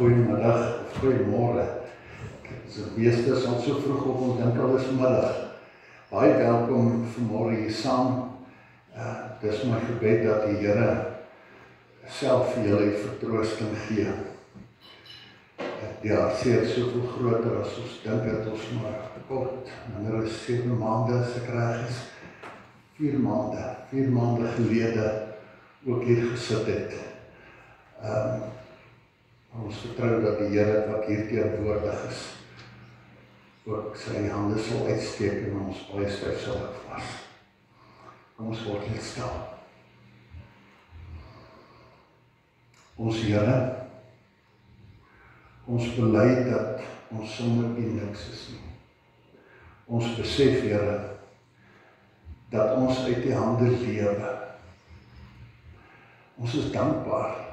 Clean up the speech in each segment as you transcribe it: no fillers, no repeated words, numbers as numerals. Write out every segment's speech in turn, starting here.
goeiemiddag of goeiemôre. Die meeste is al so vroeg op, ons dink al is middag. Baie welkom vanmôre hier saam. Dis my gebed dat die Here self vir julle vertroosting gee. Die hartseer is soveel groter as ons dink dat ons maar kort, minder as 7 maande as ek reg is, 4 maande gelede ook hier gesit het. Ons vertrou dat die Here wat hier teenwoordig is, ook sy hande sal uitsteek en ons baie styf sal vas. Kom ons word net stil. Ons Here, ons bely dat ons sonder U niks is nie. Ons besef, Here, dat ons uit U hande lewe. Ons is dankbaar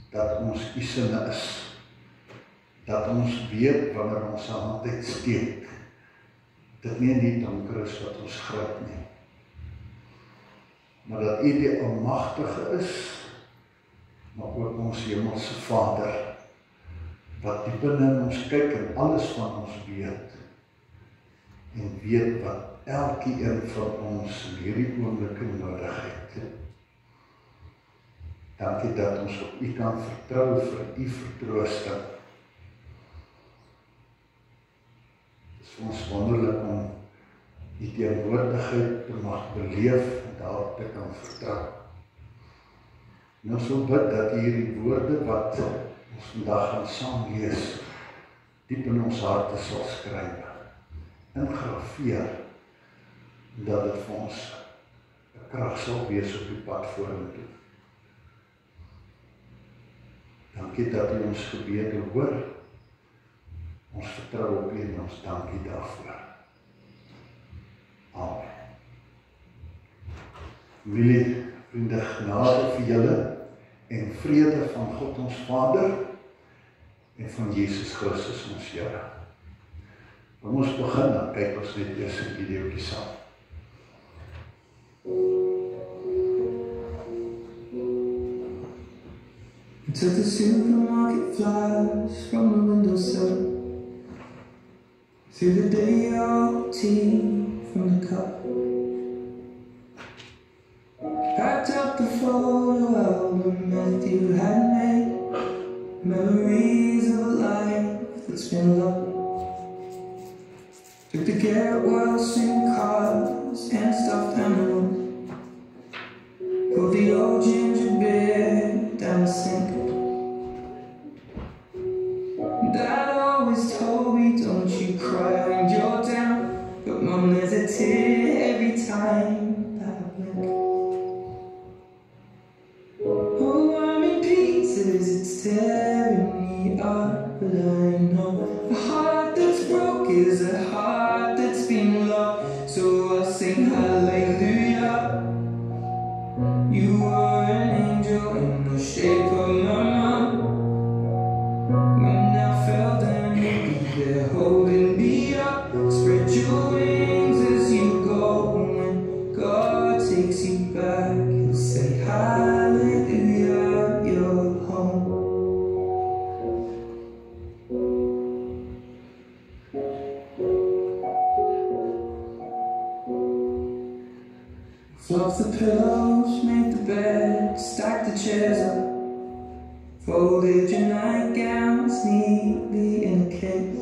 dat ons U sinne is, dat ons weet wanneer ons hand uitsteek, dit nie in die donker is wat ons gryp nie, maar dat U die Almagtige is, maar ook ons Hemelse Vader, wat diep in ons kyk en alles van ons weet, en weet wat elkeen van ons in hierdie oomblikke nodig het. Dankie dat ons op U kan vertrou vir U vertroosting. Het is vir ons wonderlik om U teenwoordigheid te mag beleef en daarop te kan vertrou. En ons wil bid dat hierdie woorde wat ons vandag gaan saam lees, diep in ons harte sal skryf, ingrafeer, en dat dit vir ons 'n krag sal wees op die pad vorentoe. Dankie dat U ons gebede hoor. Ons vertrou op U en ons dankie daarvoor. Amen. Familie, vriende, genade vir julle en vrede van God ons Vader en van Jesus Christus ons Here. Kom ons begin, dan kyk ons net eers 'n videoetjie saam. I took the supermarket flyers from the windowsill, threw the day-old tea from the cup, packed up the photo album Matthew had made, memories of a life that's been loved. Took the Garrett Wilson cards and stuffed animals, pulled the old ginger beer down the sink. Dad always told me, don't you cry when you're down, but Mum, there's a tear every time that I blink. Oh, I'm in pieces, it's tearing me up, but I know a heart that's broke is a heart that's been loved, so I'll sing hallelujah. You were an angel in the shape of my mom. When I fell down, you'd be there holding me up. Spread your wings as you go. When God takes you back, He'll say hallelujah, you're home. Fluff the pillows, make the bed, stack the chairs up, folded your nightgowns neatly in a case.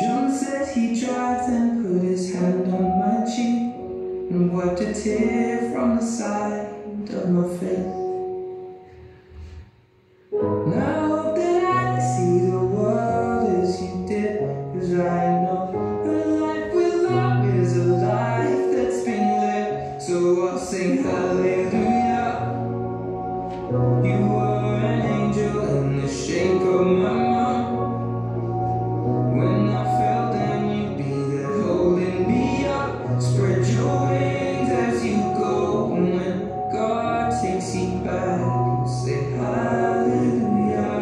John said he drives and put his hand on my cheek and wiped a tear from the side of my face. Now I hope that I see the world as you did, 'cause I know a life with love is a life that's been lived, so I'll sing hallelujah. You were an angel in the shape of my mom. When I fell down, you'd be there holding me up. Spread your wings as you go. When God takes you back, you say hallelujah,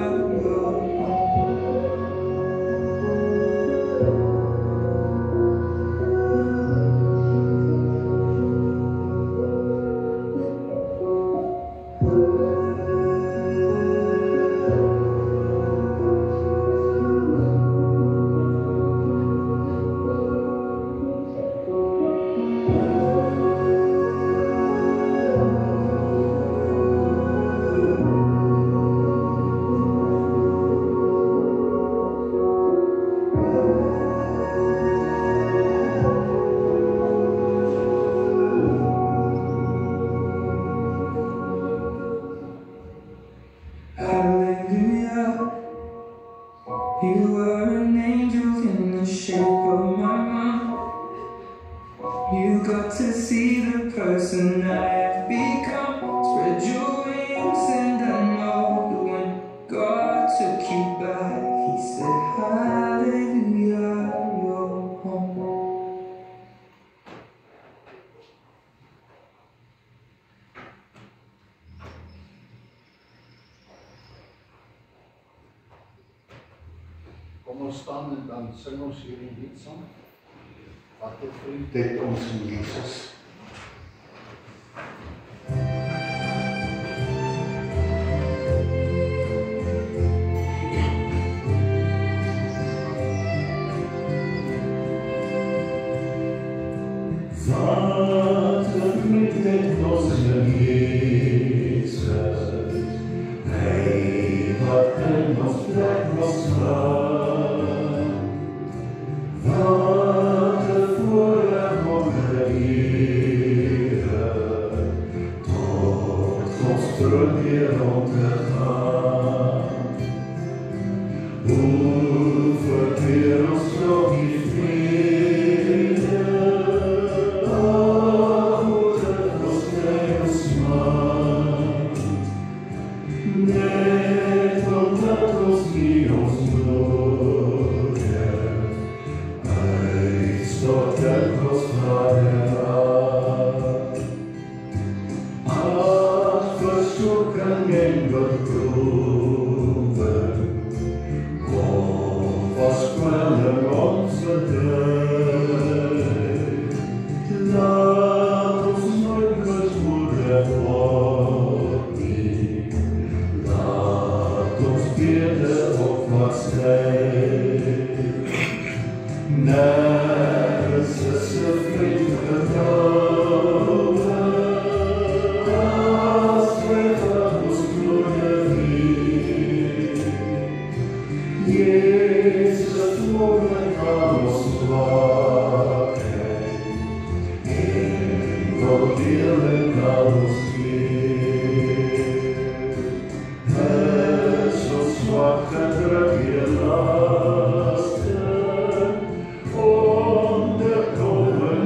you're home. and I have become. Spread your wings and I know that when God took you back, He said, hallelujah, you're home. Kom ons staan en dan sing ons hierdie lied saam. Wat 'n vriend het ons in Jesus. Wat 'n vriend het ons in Jesus. Hy wat in ons plek wil staan. Wat 'n voorreg om te Here tot ons troon weer om te gaan. Hoe verkeer ons nog die vrede? Hoe het ons neer smaak? Net omdat ons nie ons nood het, uitstort en ons Vader aan. As versoeking en beproeving, kom verskwelling ons bedryf. Laat ons nooit mismoedig word nie. Laat ons bede opwaarts styg. Nergens is 'n vriend getrouwe, as wij aan ons nodig heeft. Jezus woorden aan ons zwakheid, en verdeling aan ons leer. Is ons zwak gedrukt hier lasten, onderkomen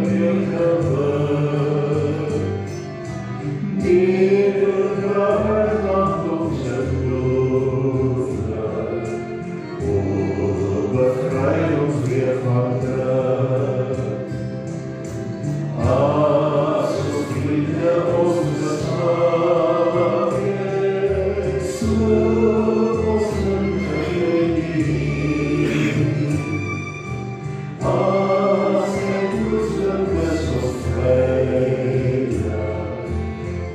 hier gewerd. Nederdragen laat ons het doofluit, bevry ons weer van druk. As ons vriende ons bestaan het, sloop ons in gegeven. As hy woesting is ons vrydag,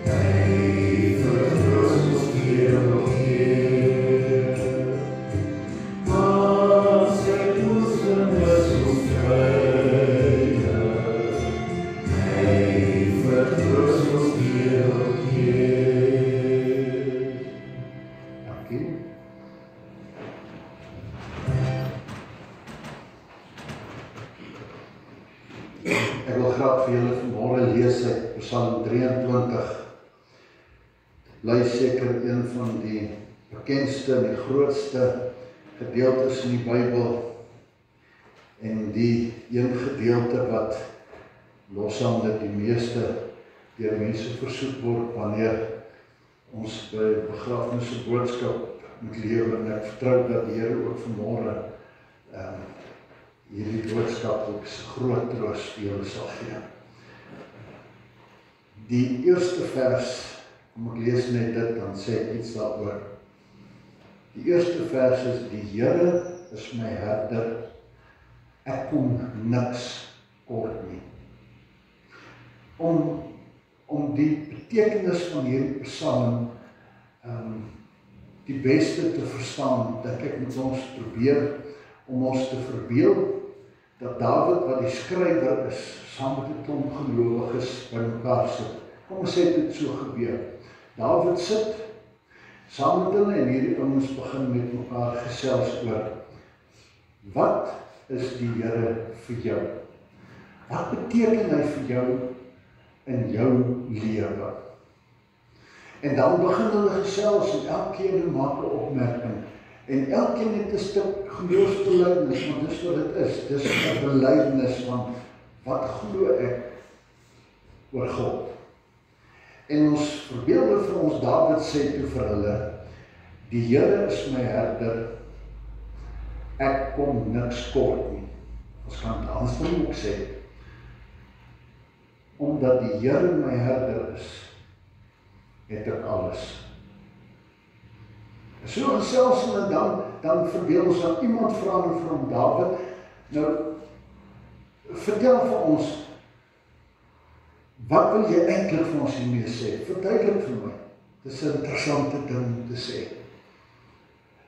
hy vertroos ons keer op keer. As hy woesting is ons vrydag, hy vertroos ons keer op keer. Dankie. Ek wil graag vir julle vanmôre lees uit Psalm 23. Dit bly seker een van die bekendste en die grootste gedeeltes in die Bybel. En die een gedeelte wat lossaamlik die meeste deur mense versoek word wanneer ons by begrafnisse boodskap moet lewer. En ek vertrou dat die Here ook vanmôre hierdie boodskap ook groot troos vir julle sal gee. Die eerste vers, kom ek lees net dit, dan sê ek iets daaroor. Die eerste vers is: die Here is my herder, ek kom niks kort nie. Om die betekenis van hierdie psalm die beste te verstaan, dink ek moet ons probeer om ons te verbeel dat Dawid, wat die skrywer is, saam met 'n klomp gelowiges by mekaar sit. Kom ons sê dit so gebeur. Dawid sit saam met hulle en hierdie ouens begin met mekaar gesels oor: wat is die Here vir jou? Wat beteken hy vir jou in jou lewe? En dan begin hulle gesels en elkeen maak 'n opmerking. En elkeen het 'n stuk geloofsbelijdenis, want dis wat dit is. Dis 'n belydenis van wat glo ek oor God. En ons voorbeelde vir ons, Dawid sê toe vir hulle, die Here is my herder, ek kom niks kort nie. Ons kan het anders van ook sê, omdat die Here my herder is, het ek alles. So gesels hulle dan verbeel ons dat iemand vra vir hom, Dawid, nou, vertel vir ons, wat wil jy eintlik vir ons hiermee sê? Verduidelik vir my. Dit is 'n interessante ding om te sê.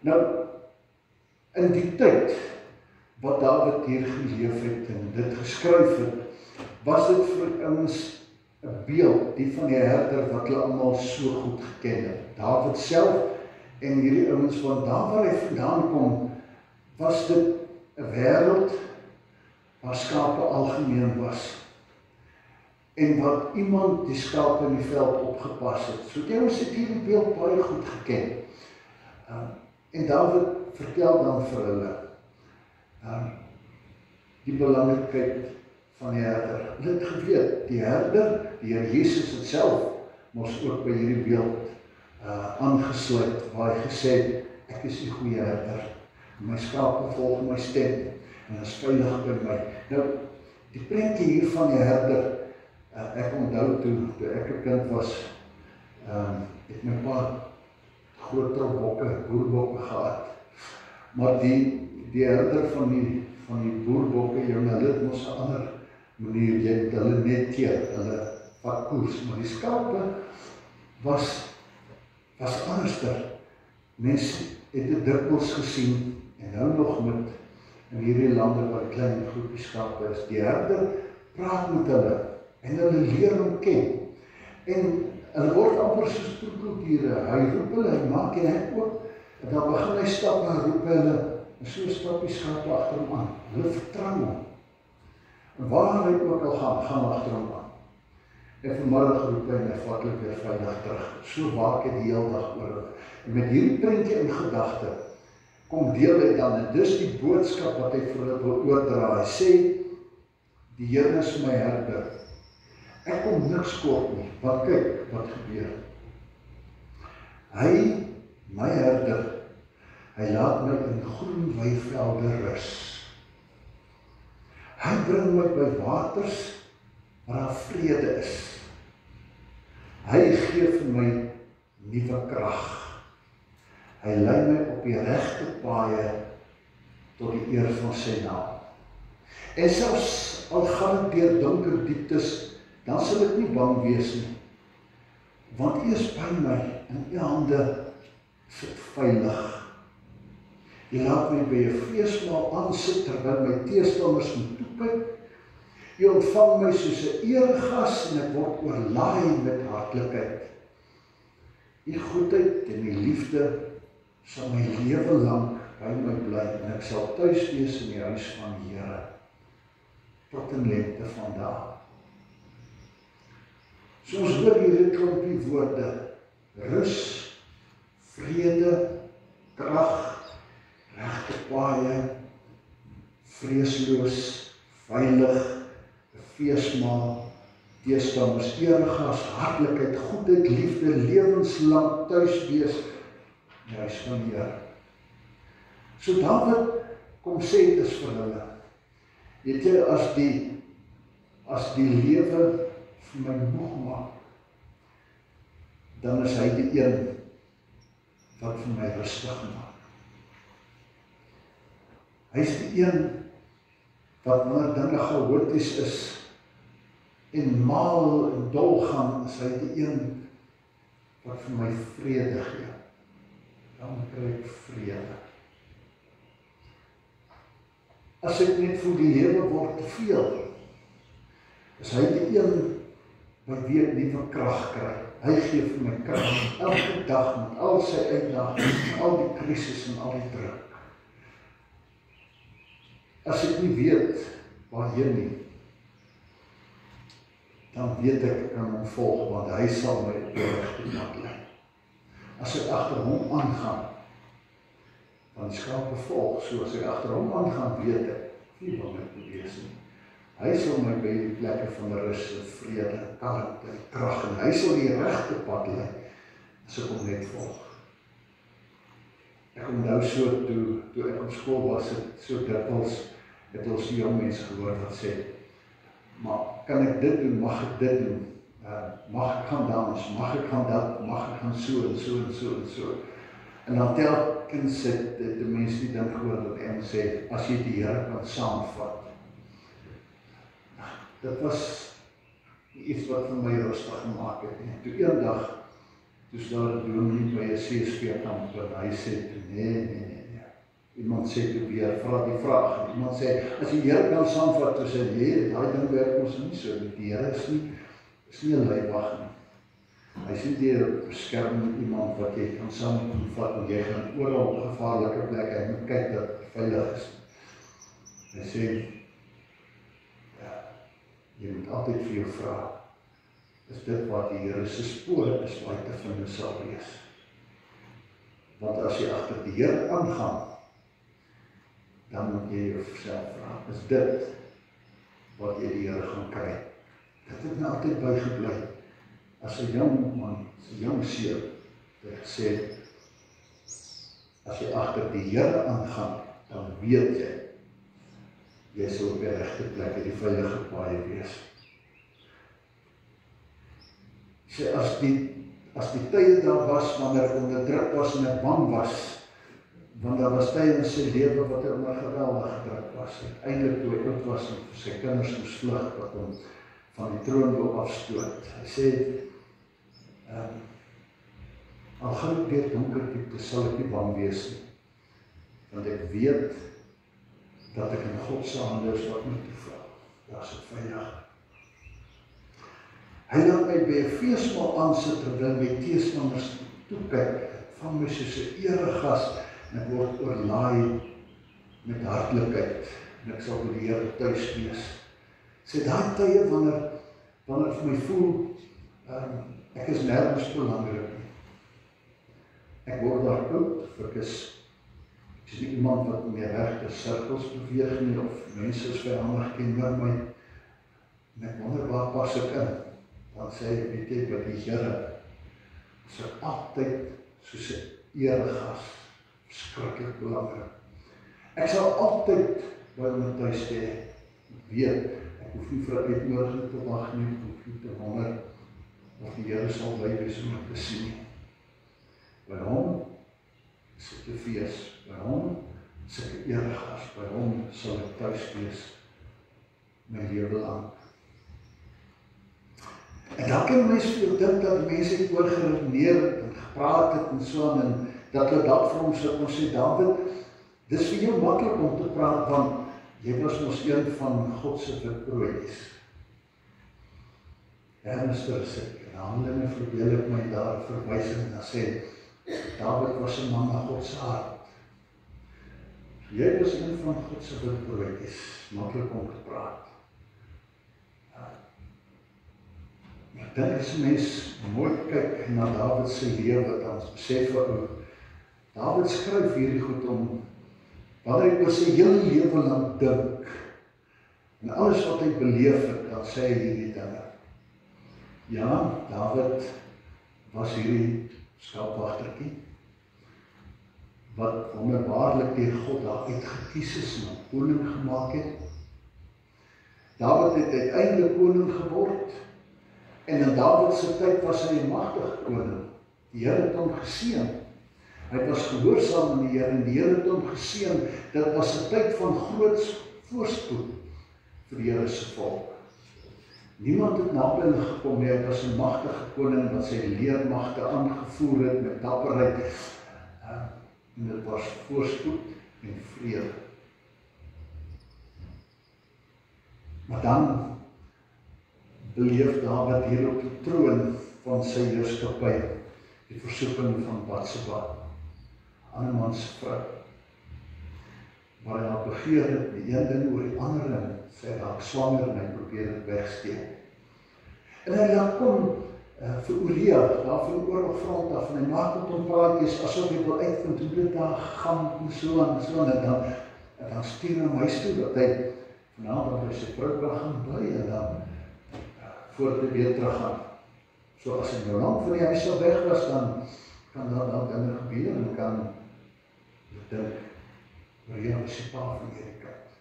Nou, in die tyd wat Dawid hier geleef het en dit geskryf het, was dit vir ons 'n beeld, die van die herder wat hulle almal so goed geken het. Dawid self en hierdie ouens van daar waar hy vandaan kom, was dit 'n wêreld waar skape algemeen was. En wat iemand die skape in die veld opgepas het. So die ouens het hierdie beeld baie goed geken. En Dawid vertel dan vir hulle die belangrikheid van die herder. Hulle het geweet, die herder, die Here Jesus het self, mos ook by hierdie beeld aangesluit, waar hy gesê het, ek is die goeie herder, my skape volg my stem, en is veilig by my. Nou, die prentjie hier van die herder, ek onthou toe ek 'n kind was, het my pa groter boerbokke gehad. Maar die herder van die boerbokke, hulle het mos 'n ander manier, jy het hulle net teer, hulle vat koers, maar die skape was anderster. Mense het dit dikwels gesien, en nou nog met in hierdie lande waar klein groepie skape is, die herder praat met hulle, en hulle leer hom ken. En hulle word amper soos krokodilliere. Hy roep hulle, hy maak en hy ook. En dan begin hy stap en roep hulle, en so stap die skape agter hom aan. Hulle vertrou hom. En waar hy ook al gaan agter hom aan. En vanmiddag roep hy en hy vat hulle weer veilig terug. So waak hy die hele dag oor. En met hierdie prentjie in gedagte, kom deel hy dan, en dis die boodskap wat hy vir hulle wil oordra. Hy sê, die Here is my herder. Ek kom niks kort nie, want kyk wat gebeur. Hy, my herder, hy laat my in groen weivelde rus. Hy bring my by waters waar daar vrede is. Hy gee vir my nuwe krag. Hy lei my op die regte paaie tot die eer van sy naam. En selfs al gaan ek deur donker dieptes, dan sal ek nie bang wees nie, want U is by my, en U hande sit veilig. U laat my by 'n feesmaal aansit, terwyl my teestanders moet toekyk. U ontvang my soos 'n eregas, en ek word oorlaai met hartlikheid. U goedheid en U liefde sal my lewe lank by my bly, en ek sal tuis wees in die huis van die Here, tot in lengte van dae. So ons hoor hierdie klompie woorde, rus, vrede, krag, regte paaie, vreesloos, veilig, 'n feesmaal, teestanders, eregas, hartlikheid, goedheid, liefde, lewenslang tuis wees, in die huis van die Here. So Dawid kom sê dis vir hulle. Weet jy, as die lewe vir my moeg maak, dan is hy die een wat vir my rustig maak. Hy is die een wat wanneer dinge chaoties is en maal en dol gaan, is hy die een wat vir my vrede gee. Dan kry ek vrede. As ek net voel die lewe word te veel, is hy die een wat weer nuwe krag kry. Hy gee vir my krag elke dag met al sy uitdagings, met al die krisis en al die druk. As ek nie weet waarheen nie, dan weet ek kan hom volg, want hy sal my op die regte pad lei. As ek agter hom aangaan, dan die skape volg, so as ek agter hom aangaan, weet ek nie wat ek moet wees nie. Hy sal my by die plekke van rus en vrede, kalmte en krag, en hy sal die regte pad lei, as ek hom net volg. Ek onthou so, toe ek op skool was, so dikwels, het ons jong mense gehoor wat sê, maar kan ek dit doen, mag ek dit doen, mag ek gaan dans, mag ek gaan dat, mag ek gaan so en so en so en so. En dan telkens het die mense die ding gehoor dat hy sê, as jy die Here kan saamvat. Dit was iets wat vir my rustig gemaak het. En toe eendag, toe daar 'n dominee by 'n CSV kamp, en hy sê toe, nee. Iemand sê toe weer, vra die vraag, en iemand sê, as die Here kan saamvat, toe sê, nee, daai ding werk ons nie so, die Here is nie 'n leiwag nie. Hy sê die beskerm iemand wat jy kan saamvat, en jy gaan oral op gevaarlike plekke, en moet kyk dat het veilig is. Hy sê, jy moet altyd vir jou vra, is dit wat die Here se spore is waar te vind sal wees. Want as jy agter die Here aangaan, dan moet jy jouself vra, is dit wat jy die Here gaan kry? Dit het my altyd bygebly. As 'n jong man, 'n jong seun, het gesê, as jy agter die Here aangaan, dan weet jy sal op die regte plek, die veilige paaie wees. Sê, as die tye daar was, wanneer ek onder druk was en ek bang was, want daar was tye in sy lewe wat hy onder geweldige druk was. Uiteindelik toe hy oud was en sy kinders moes vlug, wat hom van die troon wou afstoot. Hy sê, al gaan ek deur donker diepte, sal ek nie bang wees nie, want ek weet dat ek in God se hande is wat my toevra. Daar is dit veilig. Hy laat my by 'n feesmaal aansit terwyl my teestanders toekyk, van my soos 'n eregas, en ek word oorlaai met hartlikheid, en ek sal by die Here tuis wees. Sê daai tye wanneer vir my voel, ek is nergens belangrik nie. Ek word daar oud, ek is nie iemand wat meer regte sirkels beweeg nie, of mense is vyandig teenoor my, en ek wonder waar pas ek in. Dan sê hy, weet jy, by die Here is ek altyd soos 'n eregas, verskriklik belangrik. Ek sal altyd by hom tuis hê, weet, ek hoef nie vir 'n uitnodiging te wag nie, ek hoef nie te wonder of die Here sal by wees om my te sien. By hom is dit 'n fees, by hom is ek 'n eregas, by hom sal ek tuis wees my lewe lank. En dan kan mens vir jou dink dat mense het oorgeredeneer en gepraat het en so aan, en dat hulle dat vir hom sê, David, dis vir jou maklik om te praat, want jy was mos een van God se witbroodjies. Ernstig is ek, in Handelinge verdeel ek my daar verwysing en sê, David was 'n man na God se hart. Jy was een van God se witbroodjies, maklik om te praat. Ek dink as mens mooi kyk na Dawid se lewe, dan besef ek, Dawid skryf hierdie goed om, wanneer hy oor sy hele lewe lang dink, en alles wat hy beleef het, dan sê hy hierdie dinge. Ja, Dawid was hierdie skaapwagtertjie, wat wonderbaarlik deur God daar uitgekies is en koning gemaak het. Dawid het uiteindelik koning geword, en in Dawid se tyd was hy 'n magtige koning. Die Here het hom geseën. Hy was gehoorsaam aan die Here, en die Here het hom geseën. Dit was 'n tyd van groot voorspoed vir die Here se volk. Niemand het naby hom gekom nie. Hy was 'n magtige koning wat sy leermagte aangevoer het met dapperheid. En dit was voorspoed en vrede. Maar dan beleef Dawid hier op die troon van sy heerskappy die versoeking van Batseba, 'n ander man se vrou, waar hy haar begeer het, die een ding oor die ander, en sy raak swanger en hy probeer dit wegsteek. En hy laat kom vir Uria, daar van die oorlogfront af, en hy maak met hom praatjies, asof hy wil uitvind hoe dit daar gaan, en so aan, en dan stuur hy hom huis toe, dat hy Vanavond by sy vrou kan gaan bly en dan voor te weer terug gaan. So as ek nou lang van die huis al weg was, dan kan daar dan dinge gebeur en kan ek dink, Orea was die pa van hierdie kant.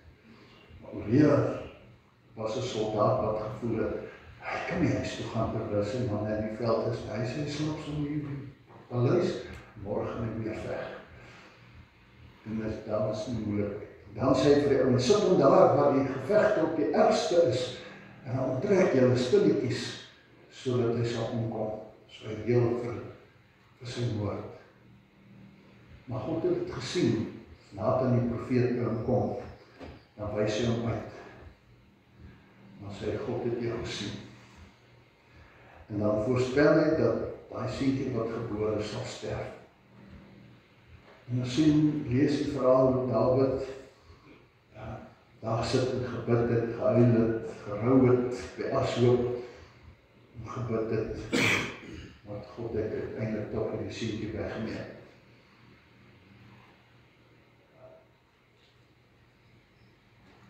Maar Orea was 'n soldaat wat gevoel het, hy kan nie huis toe gaan terwyl sy manne in die veld is. Hy sê, slaap so hier by paleis, môre gaan ek weer veg. En daar was nie moeilikheid. Dan sê hy vir die ouens, sit hom daar waar die gevegte op die ergste is, en dan onttrek julle stilletjies, sodat hy sal omkom, so hy heel vir sy woord. Maar God het het gesien, Nathan die profeet kom, dan wys hy hom uit. Dan sê hy, God het jou gesien. En dan voorspel hy dat daai seentjie wat gebore sal sterf. En dan lees die verhaal hoe Dawid daar sit en gebid het, gehuil het, gerou het, by Ashoop, en gebid het, want God het uiteindelik toch die seentjie weggeneem.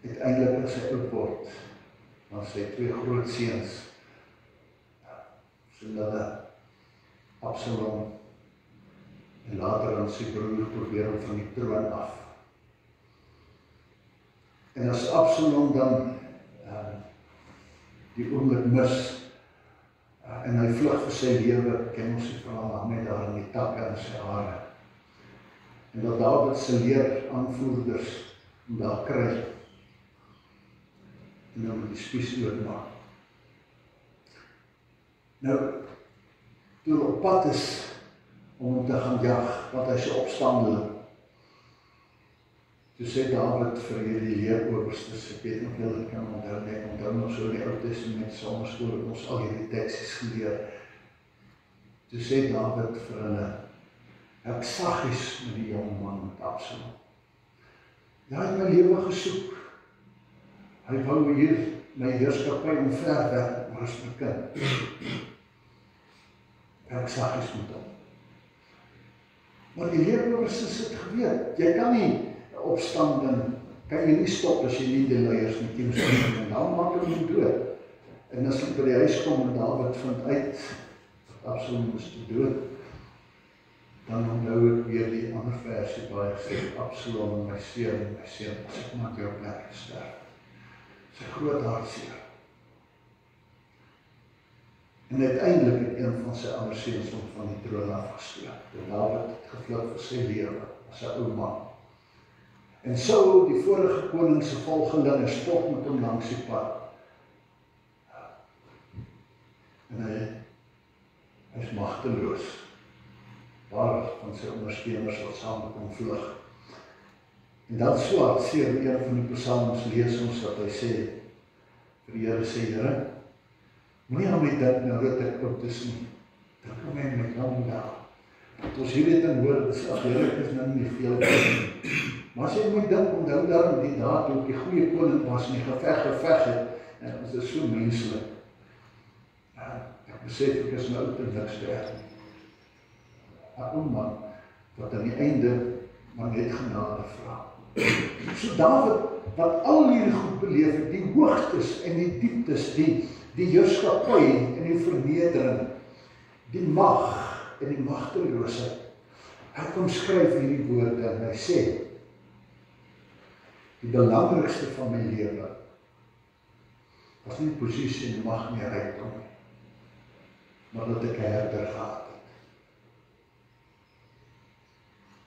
Uiteindelik as hy oud word, dan sy 2 groot seuns, sodat Absalom en later dan sy broer probeer hom van die troon af. En as Absalom dan die oomblik mis en hy vlug vir sy lewe, ken ons die verhaal net daar in die takke en sy hare. En dat Dawid sy leer aanvoerders om daar kry en dan met die spies oormaak. Nou, toe hy op pad is om hom te gaan jag, want hy is 'n opstandeling. Toe sê Dawid vir hierdie leerowerstes, ek weet nog heel dit kan onthou, ek onthou nog so in die Ou Testament sameskool het ons al hierdie teksies geleer. Toe sê Dawid vir hulle, ek saggies met die jong man met Absalom. Ja, hy het my lewe gesoek. Hy wou hier my heerskappy omver weg, maar is my kind. Ek saggies met hom. Maar die leerowerstes het geweet, jy kan nie opstand kan jy nie stop as jy nie die leiers met jou steun en dan maak hulle hom dood. En as hulle by die huis kom en Dawid vind uit dat Absalom is dood, dan onthou ek weer die ander versie waar hy sê, Absalom, my seun, as ek maak jou plek sterf. Sy groot hartseer. En uiteindelik het een van sy ander seuns hom van die troon afgestoot. En Dawid het gevlug vir sy lewe as 'n ou man. En Saul, die vorige koning se volgelinge, spot met hom langs die pad. En hy is magteloos. Paar van sy ondersteuners wat saam met hom vlug. En dan so hartseer in een van die psalms lees ons dat hy sê, vir die Here sê, Here, moenie aan my dink nou dat ek oud is nie. Dink aan my met lang dag. Ons hier het en hoor, dis afdelik is nou nie veel nie. Maar as jy moet dink, onthou daarom die daad toe die goeie koning was en die geveg het, en ons is so menslik. Ek besef, ek is nou oud en niks weg. 'n ou man, wat aan die einde maar net genade vra. So Dawid, wat al hierdie goed beleef het, die hoogtes en die dieptes, die heerskappy en die vernedering, die mag en die magteloosheid. Hy kom skryf hierdie woorde en hy sê, die belangrikste van my lewe was nie posisie en mag nie rykdom, maar dat ek 'n herder gehad het.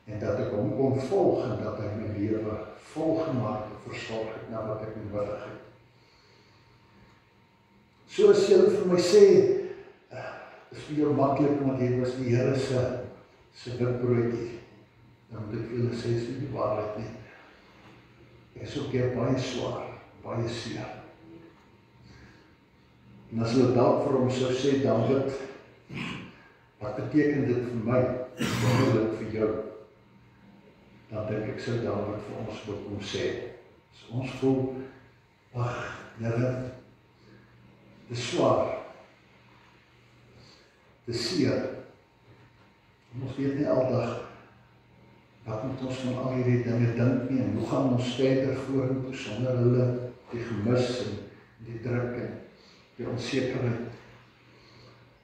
En dat ek hom kon volg en dat hy my lewe volgemaak en versorg het na wat ek nodig het. So as jy vir my sê, is vir jou maklik, want jy was die Here se witbroodjie, dan moet ek vir julle sê, is nie die waarheid nie. Ek is ook keer baie swaar, baie seer. En as hulle dalk vir hom sou sê, Dawid, wat beteken dit vir my, wat wil dit vir jou? Dan dink ek sou Dawid vir ons wil kom sê, as ons voel, ag, Here, dit is swaar, dit is seer, ons weet nie aldag, wat moet ons van al hierdie dinge dink nie, en hoe gaan ons verder vorentoe sonder hulle, die gemis en die druk en die onsekerheid,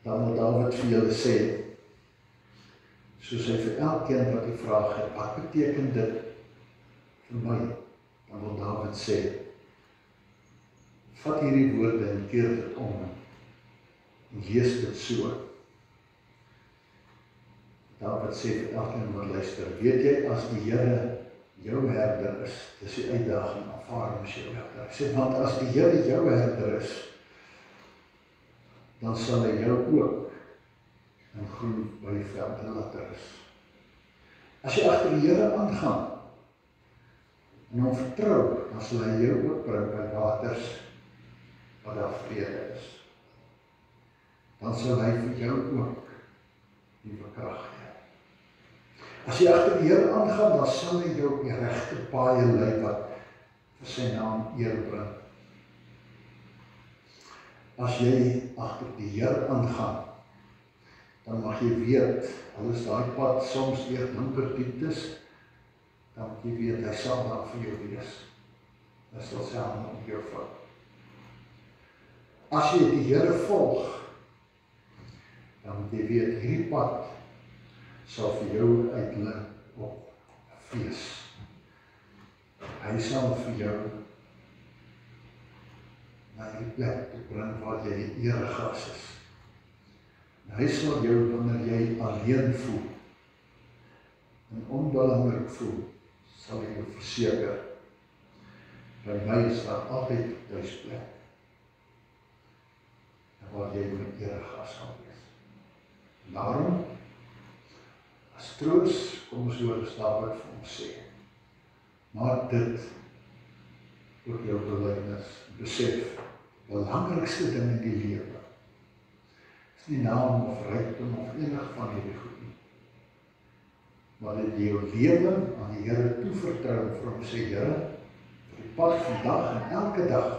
dan wil Dawid vir julle sê, soos hy vir elkeen wat die vraag het, wat beteken dit vir my? Dan wil Dawid sê, vat hierdie woorde en keer dit om en lees dit so. Dawid sê vir elkeen wat luister, weet jy, as die Here jou herder is, dis die uitdaging, aanvaar hom as jou herder. Hy sê, want as die Here jou herder is, dan sal hy jou ook in groen weivelde laat rus. As jy agter die Here aangaan en hom vertrou, dan sal hy jou ook bring by waters waar daar vrede is. Dan sal hy vir jou ook nuwe krag gee. As jy agter die Here aangaan, dan sal hy jou op die regte paaie lei wat vir sy naam eer bring. As jy agter die Here aangaan, dan mag jy weet, al is daai pad soms eer donker dieptes, dan moet jy weet, hy sal daar vir jou wees. Hy sal sy hand op jou vat. As jy die Here volg, dan moet jy weet, hierdie pad sal vir jou uitlig op 'n fees. Hy sal vir jou na die plek te bring waar jy die eregas is. En hy sal jou, wanneer jy alleen voel en onbelangrijk voel, sal hy jou verseker, by my is daar altyd 'n tuisplek, en waar jy my eregas sal wees. En daarom, as troos, kom ons hoor as Dawid vir ons sê, maak dit ook jou belydenis, besef, belangrikste ding in die lewe, is nie naam of rykdom of enig van hierdie goed nie, maar dit jou lewe aan die Here toevertrou vir hom sê, Here, vir die pad vandag en elke dag,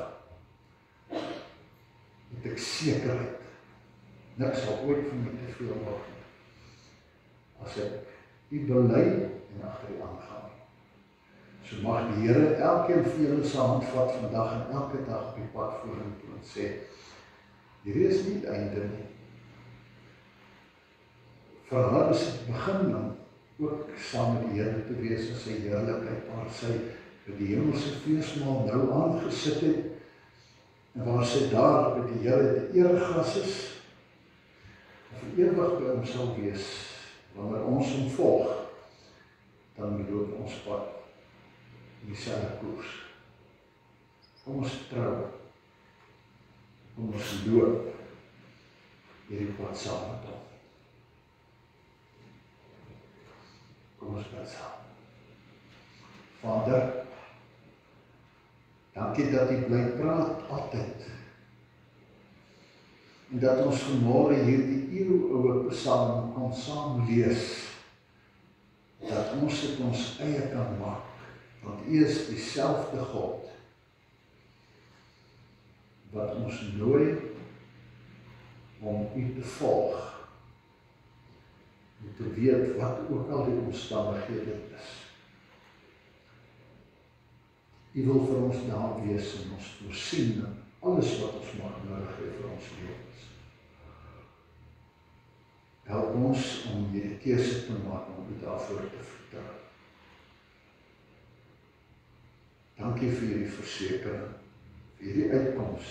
het ek sekerheid, niks sal ooit vir my te veel word nie, as ek u bely en agter u aangaan. So mag die Here elkeen vir julle se hand vat vandag en elke dag op die pad vorentoe en sê, hierdie is nie die einde nie. Vir haar is het begin dan ook saam met die Here te wees in sy heerlikheid, waar sy by die hemelse feesmaal nou aangesit het, en waar sy daar by die Here die eregas is, en vir ewig by hom sal wees, wanneer ons hom volg, dan loop ons pad in dieselfde koers. Kom ons trou, kom ons loop hierdie pad saam met hom. Kom ons bid saam. Vader, dankie dat u bly praat altyd. En dat ons vanmôre hierdie eeuoue psalm kon saam lees, dat ons dit ons eie kan maak, want u is dieselfde God, wat ons nooi om u te volg, en te weet wat ook al die omstandighede is. U wil vir ons daar wees en ons voorsien in alles wat ons mag nodig hê vir ons lewens. Help ons om hierdie keuse te maak om u daarvoor te vertrou. Dankie vir hierdie versekering, vir hierdie uitkoms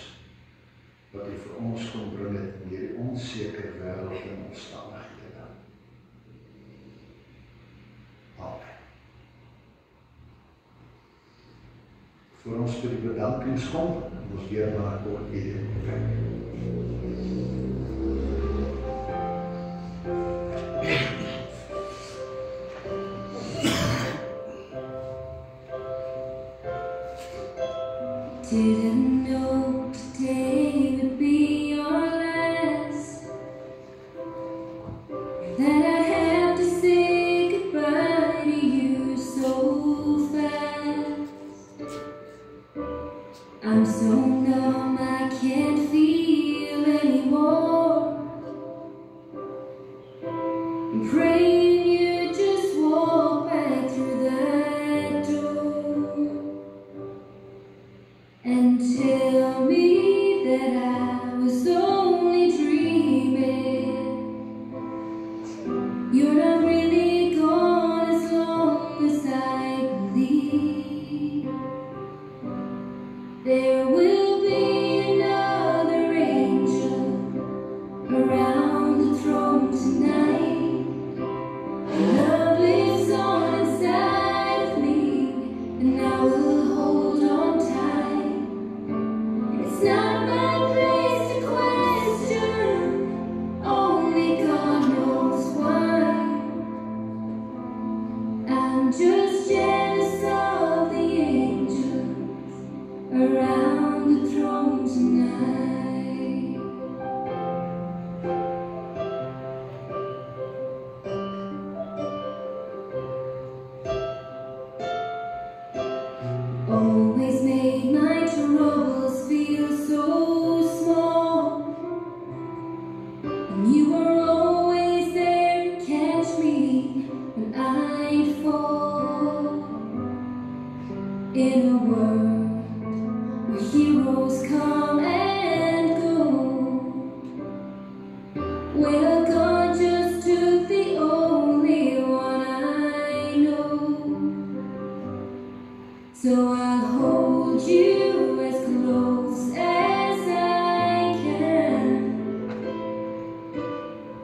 wat u vir ons kon bring het in hierdie onsekere wêreld en omstandighede. Amen. Voor ons vir die bedankings kom, ons weer na 'n kort video kyk. Didn't know today would be our last, that I'd have to say goodbye to you so fast. I'm so numb I can't feel anymore. I'm praying you just walk back through that door. And Well, God just took the only one I know. So I'll hold you as close as I can,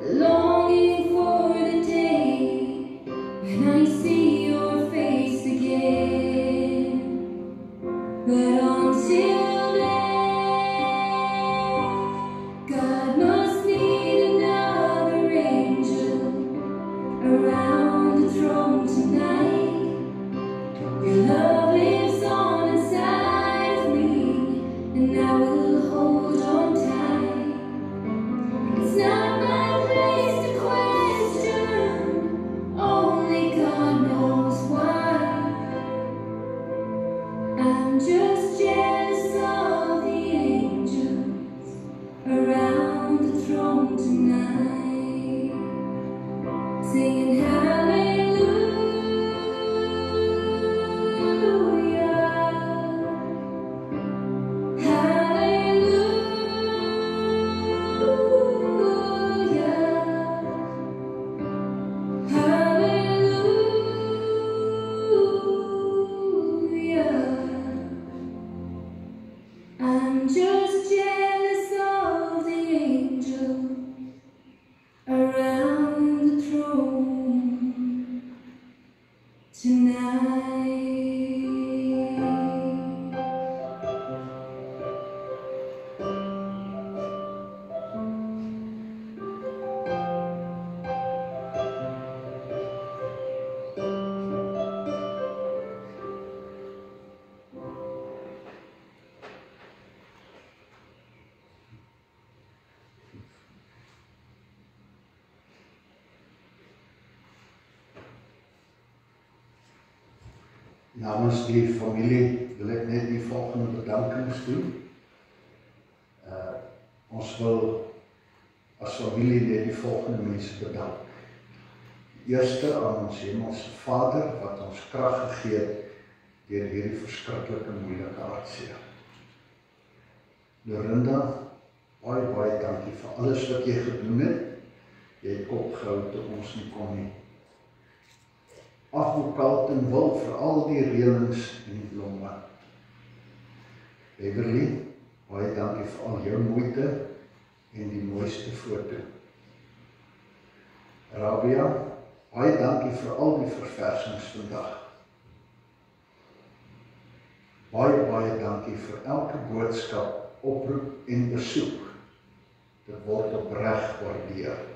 longing for the day when I see your face again. But until then, God must need another angel around the throne tonight. Your love lives on inside of me, and I will hold on tight. It's not my place to question, only God knows why. I'm just jealous of the angels around the throne tonight, singing hallelujah, hallelujah, hallelujah. I'm just jealous of the angels around the throne tonight. Namens die familie wil ek net die volgende bedankings doen. Ons wil as familie net die volgende mense bedank. Eerste aan ons hemelse Vader wat ons krag gegee het deur hierdie verskriklike moeilike hartseer. Lorinda, baie dankie vir alles wat jy gedoen het. Jy het kop gehou toe ons nie kon nie. Advokaat en wil vir al die reëlings en die blomme. Beverly, baie dankie vir al jou moeite en die mooiste foto. Rabia, baie dankie vir al die verversings vandag. Baie dankie vir elke boodskap, oproep en besoek. Dit word opreg waardeer.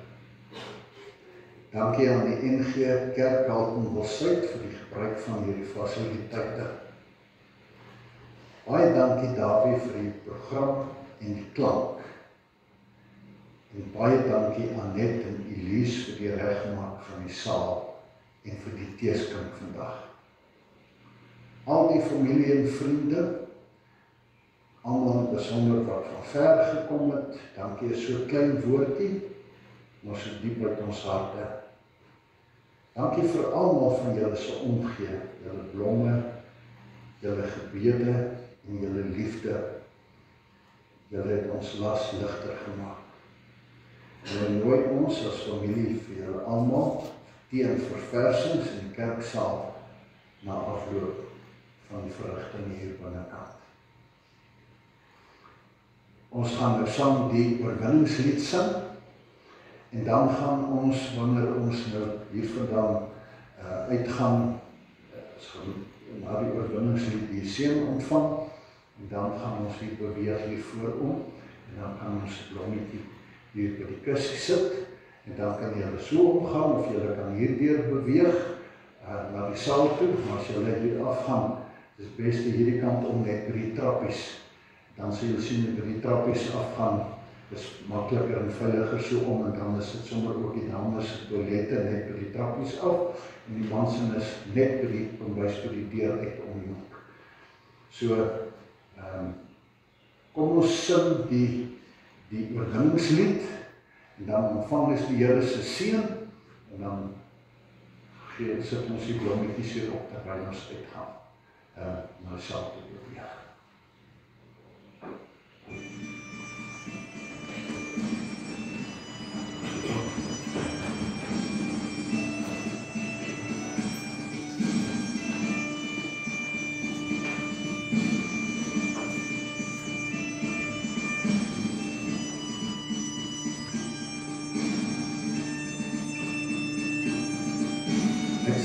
Dankie aan die NG Kerk Haltenwil-Suid vir die gebruik van hierdie fasiliteite. Baie dankie Davie vir die program en die klank. En baie dankie aan Net en Elise vir die regmaak van die saal en vir die teeskink vandag. Al die familie en vriende, almal besonder wat van ver gekom het, dankie is so klein woordie, maar so diep uit ons harte. Dankie vir almal van julle se omgee, julle blomme, julle gebede en julle liefde. Julle het ons las ligter gemaak. Julle nooi ons as familie vir julle almal teen verversings in die kerksaal na afloop van die verrigting hier binnekant. Ons gaan nou saam die oorwinningslied sing. En dan gaan ons, wanneer ons nou hiervandaan uitgaan, ons gaan na die oorwinningslied die seën ontvang, en dan gaan ons hier beweeg hier voorom, en dan kan ons blommetjie hier by die kussie sit, en dan kan julle so omgaan, of julle kan hierdeur beweeg, na die saal toe, maar as julle hier afgaan, is het beste hierdie kant om net by die trappies, dan sal julle sien by die trappies afgaan, is makliker en veiliger so om, en dan is dit sommer ook die dames toilette net by die trappies af, en die mansen is net by die kombuis by die deur uit om die hoek. So, kom ons sing die oorwinningslied, en dan ontvang ons die Here se seën, en dan sit ons die blommetjies hier op terwyl ons uitgaan, na die saal te beweeg.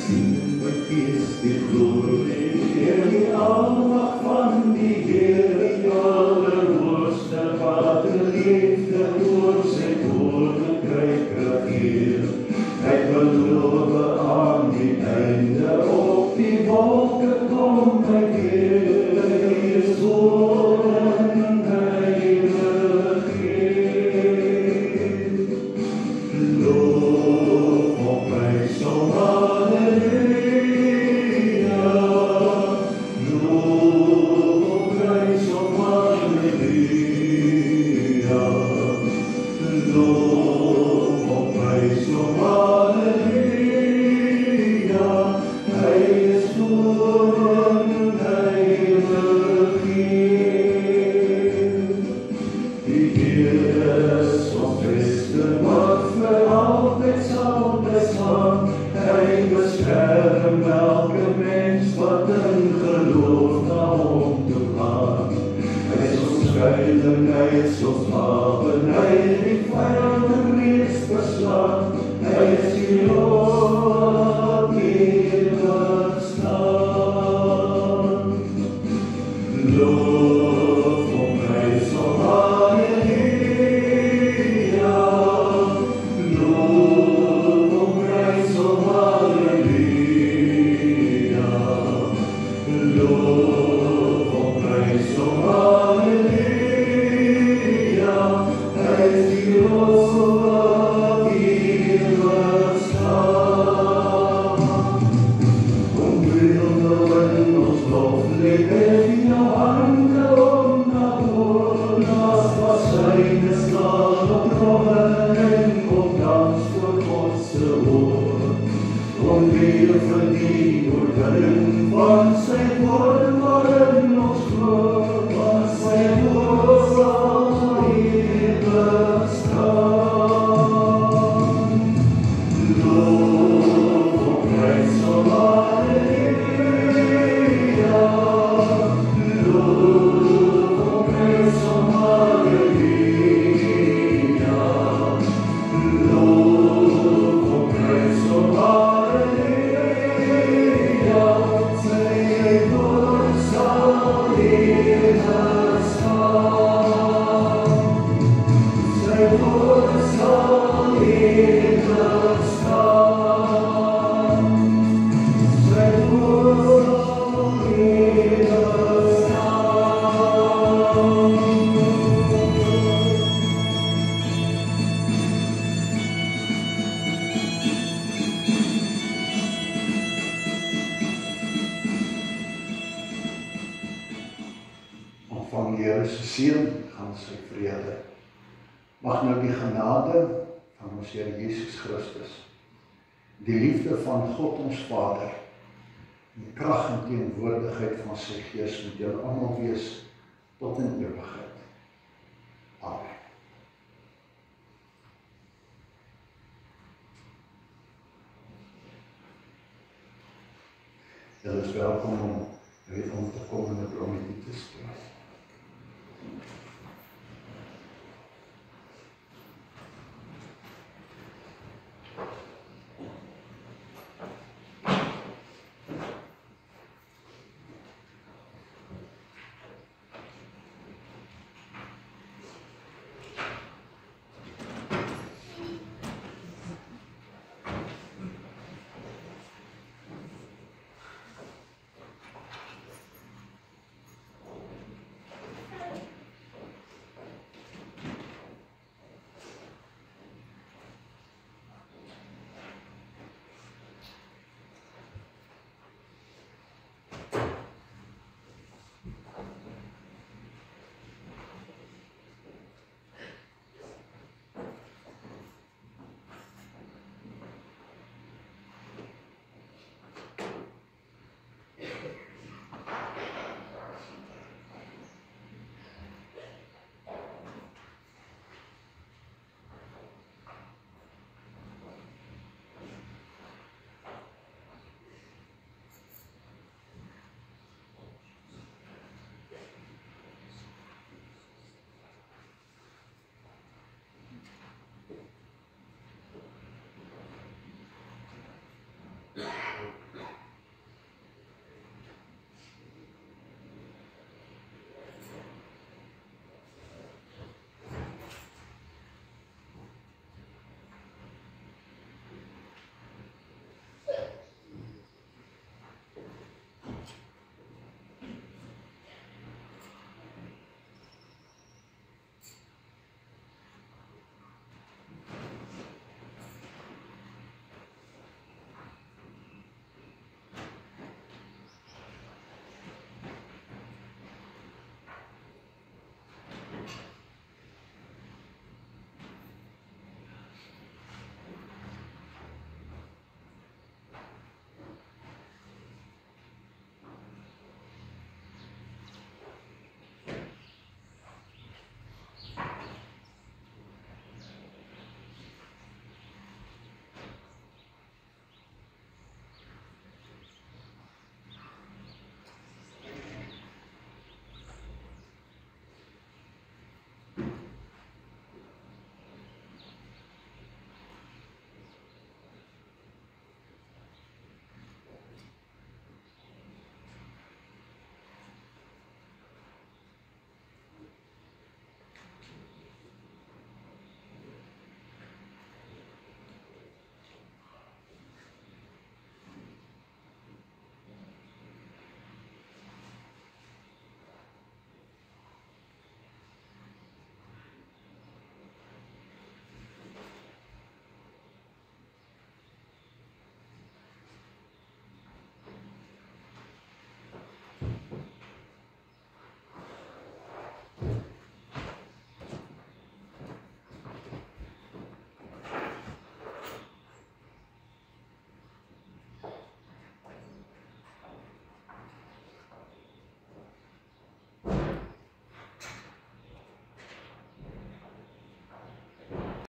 sien my gees die glorie, en die almag van die Here, die allerhoogste Vader, liefde oor sy koninkryk regeer. Hy beloof aan die einde, op die wolke kom hy weer, hy is hoog en heilig Heer. Loof op prys om Halleluja, loof op prys om Halleluja, loof op prys om Halleluja, hy is hoog en heilig Heer. Die Here is ons beste wat vir altyd sal bestaan. Hy beskerm elke mens wat in geloof na hom toe gaan. Hy is ons skuiling, hy is ons wapen, hy het die vyande reeds verslaan. Hy is die Lord ewig staan. Loof op prys om Halleluja, loof op prys om Halleluja, loof op prys om Halleluja, hy is die Lord ewig staan. Kom wilde in ons loflied en jou hande om na voor, naas waarschijnlijk slaan op rollen en op dans voor Godse woord. Kom weer verdien oorwinning van sy woord, waarin ons glo, want sy woord sal ewig staan. Loof op prys om Halleluja, loof op prys om Halleluja, loof op prys om Halleluja, sy woord sal ewig staan. Sy woord sal ewig staan. Sy woord sal ewig staan. Ontvang die Here se seën, gaan sy vrede. Mag nou die genade van ons Here Jesus Christus, die liefde van God ons Vader, die krag en teenwoordigheid van sy Gees met julle almal wees tot in ewigheid. Amen. Julle is welkom om te kom en 'n blommetjie te stuur.